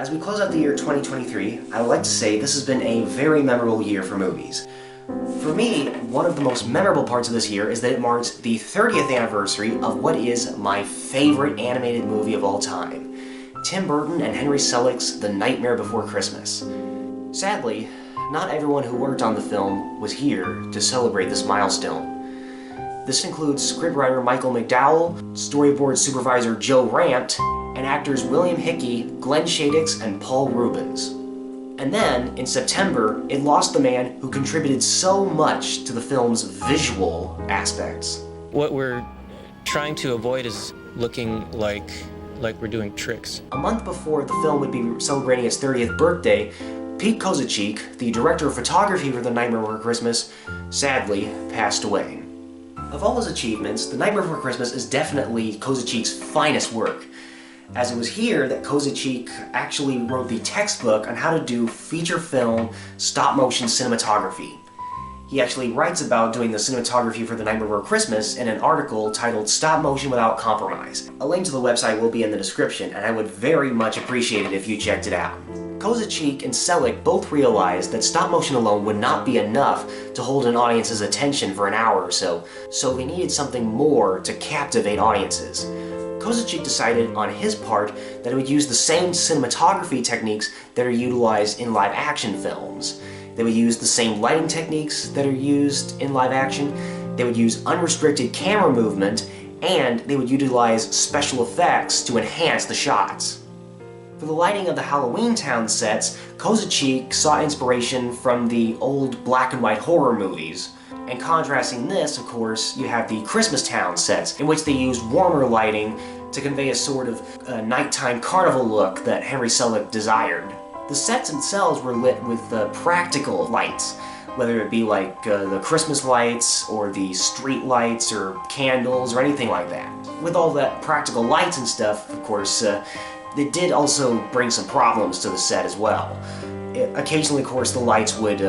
As we close out the year 2023, I would like to say this has been a very memorable year for movies. For me, one of the most memorable parts of this year is that it marks the 30th anniversary of what is my favorite animated movie of all time, Tim Burton and Henry Selick's The Nightmare Before Christmas. Sadly, not everyone who worked on the film was here to celebrate this milestone. This includes scriptwriter Michael McDowell, storyboard supervisor Joe Ranft, and actors William Hickey, Glenn Shadix, and Paul Rubens. And then, in September, it lost the man who contributed so much to the film's visual aspects. What we're trying to avoid is looking like we're doing tricks. A month before the film would be celebrating its 30th birthday, Pete Kozachik, the director of photography for The Nightmare Before Christmas, sadly passed away. Of all his achievements, The Nightmare Before Christmas is definitely Kozachik's finest work, as it was here that Kozachik actually wrote the textbook on how to do feature film stop-motion cinematography. He actually writes about doing the cinematography for The Nightmare Before Christmas in an article titled Stop Motion Without Compromise. A link to the website will be in the description, and I would very much appreciate it if you checked it out. Kozachik and Selick both realized that stop motion alone would not be enough to hold an audience's attention for an hour or so they needed something more to captivate audiences. Kozachik decided on his part that it would use the same cinematography techniques that are utilized in live action films. They would use the same lighting techniques that are used in live action, they would use unrestricted camera movement, and they would utilize special effects to enhance the shots. For the lighting of the Halloween Town sets, Kozachik saw inspiration from the old black and white horror movies. And contrasting this, of course, you have the Christmas Town sets, in which they used warmer lighting to convey a sort of nighttime carnival look that Henry Selick desired. The sets themselves were lit with practical lights, whether it be like the Christmas lights, or the street lights, or candles, or anything like that. With all that practical lights and stuff, of course, they did also bring some problems to the set as well. Occasionally, of course, the lights would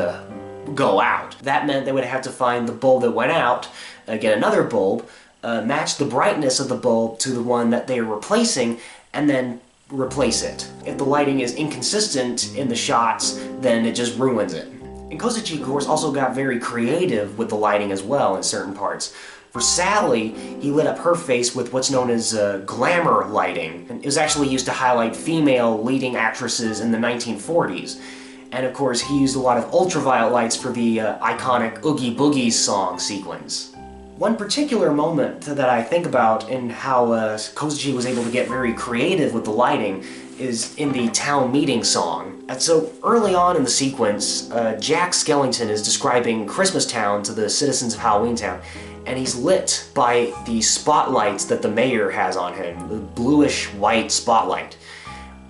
go out. That meant they would have to find the bulb that went out, get another bulb, match the brightness of the bulb to the one that they are replacing, and then replace it. If the lighting is inconsistent in the shots, then it just ruins it. And Kozachik, of course, also got very creative with the lighting as well in certain parts. For Sally, he lit up her face with what's known as glamour lighting. And it was actually used to highlight female leading actresses in the 1940s. And of course, he used a lot of ultraviolet lights for the iconic Oogie Boogie song sequence. One particular moment that I think about in how Kozachik was able to get very creative with the lighting is in the town meeting song. And so early on in the sequence, Jack Skellington is describing Christmas Town to the citizens of Halloween Town, and he's lit by the spotlights that the mayor has on him, the bluish-white spotlight.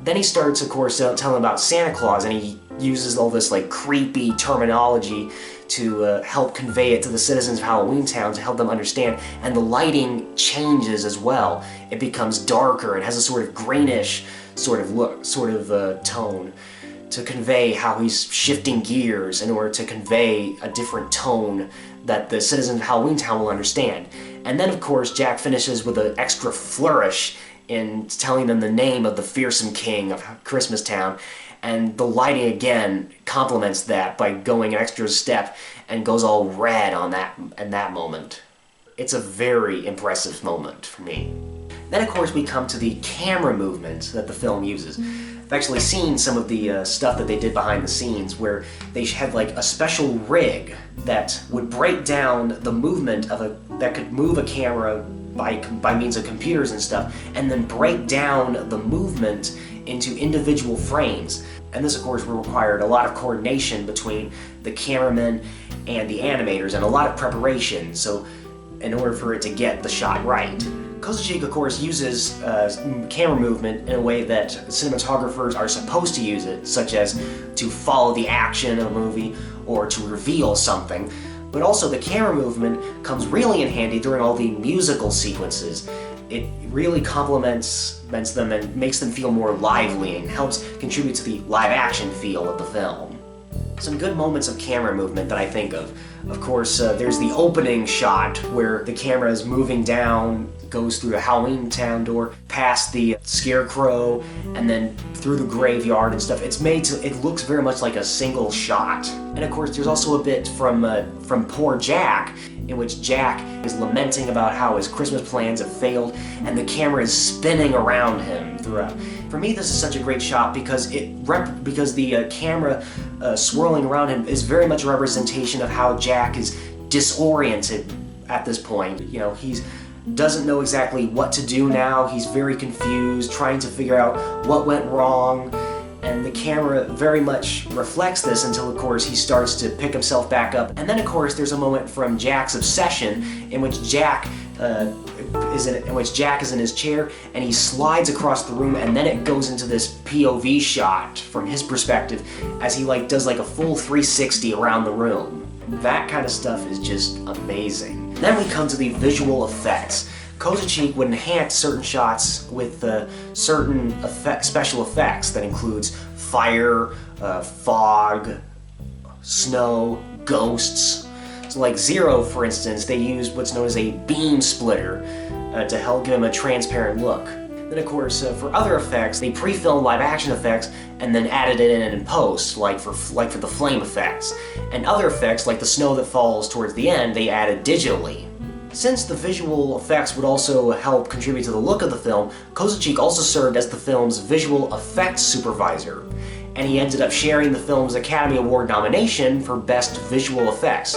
Then he starts, of course, telling about Santa Claus, and he uses all this like creepy terminology to help convey it to the citizens of Halloween Town to help them understand, and the lighting changes as well. It becomes darker and has a sort of greenish sort of look, tone, to convey how he's shifting gears in order to convey a different tone that the citizens of Halloween Town will understand. And then, of course, Jack finishes with an extra flourish in telling them the name of the fearsome king of Christmas Town, and the lighting again complements that by going an extra step and goes all red on that in that moment. It's a very impressive moment for me. Then, of course, we come to the camera movements that the film uses. I've actually seen some of the stuff that they did behind the scenes, where they had like a special rig that would break down the movement of that could move a camera by means of computers and stuff, and then break down the movement into individual frames. And this, of course, required a lot of coordination between the cameramen and the animators, and a lot of preparation, so in order for it to get the shot right. Kozachik, of course, uses camera movement in a way that cinematographers are supposed to use it, such as to follow the action of a movie or to reveal something. But also the camera movement comes really in handy during all the musical sequences. It really complements them and makes them feel more lively and helps contribute to the live action feel of the film. Some good moments of camera movement that I think of. Of course, there's the opening shot where the camera is moving down, goes through the Halloween Town door, past the scarecrow, and then through the graveyard and stuff. It looks very much like a single shot. And of course, there's also a bit from poor Jack, in which Jack is lamenting about how his Christmas plans have failed, and the camera is spinning around him throughout. For me, this is such a great shot because the camera swirling around him is very much a representation of how Jack is disoriented at this point. You know, he doesn't know exactly what to do now. He's very confused, trying to figure out what went wrong. And the camera very much reflects this until, of course, he starts to pick himself back up. And then, of course, there's a moment from Jack's obsession in which Jack is in his chair and he slides across the room, and then it goes into this POV shot from his perspective as he does a full 360 around the room. That kind of stuff is just amazing. Then we come to the visual effects. Kozachik would enhance certain shots with certain special effects that includes fire, fog, snow, ghosts. So like Zero, for instance, they used what's known as a beam splitter to help give him a transparent look. Then of course, for other effects, they pre-filmed live action effects and then added it in post, like for the flame effects. And other effects, like the snow that falls towards the end, they added digitally. Since the visual effects would also help contribute to the look of the film, Kozachik also served as the film's visual effects supervisor, and he ended up sharing the film's Academy Award nomination for Best Visual Effects,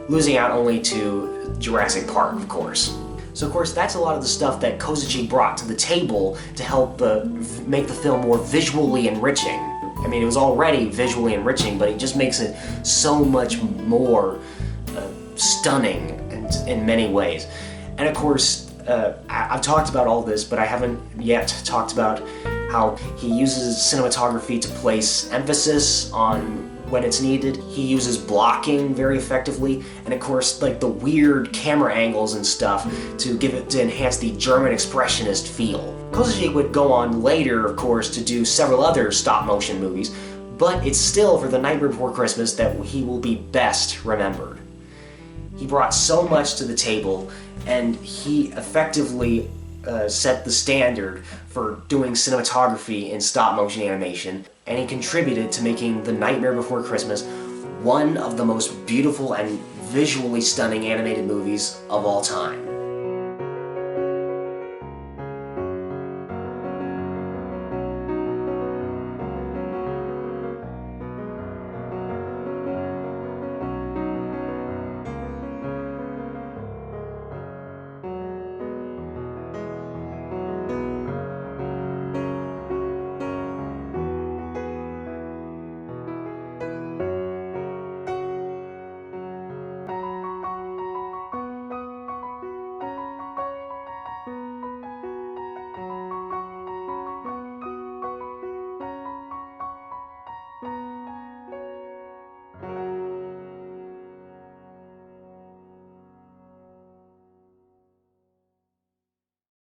losing out only to Jurassic Park, of course. So of course, that's a lot of the stuff that Kozachik brought to the table to help make the film more visually enriching. I mean, it was already visually enriching, but it just makes it so much more stunning in many ways. And of course, I've talked about all this, but I haven't yet talked about how he uses cinematography to place emphasis on when it's needed. He uses blocking very effectively, and of course, like the weird camera angles and stuff to enhance the German expressionist feel. Kozachik would go on later, of course, to do several other stop-motion movies, but it's still for The Nightmare Before Christmas that he will be best remembered. He brought so much to the table, and he effectively set the standard for doing cinematography in stop-motion animation, and he contributed to making The Nightmare Before Christmas one of the most beautiful and visually stunning animated movies of all time.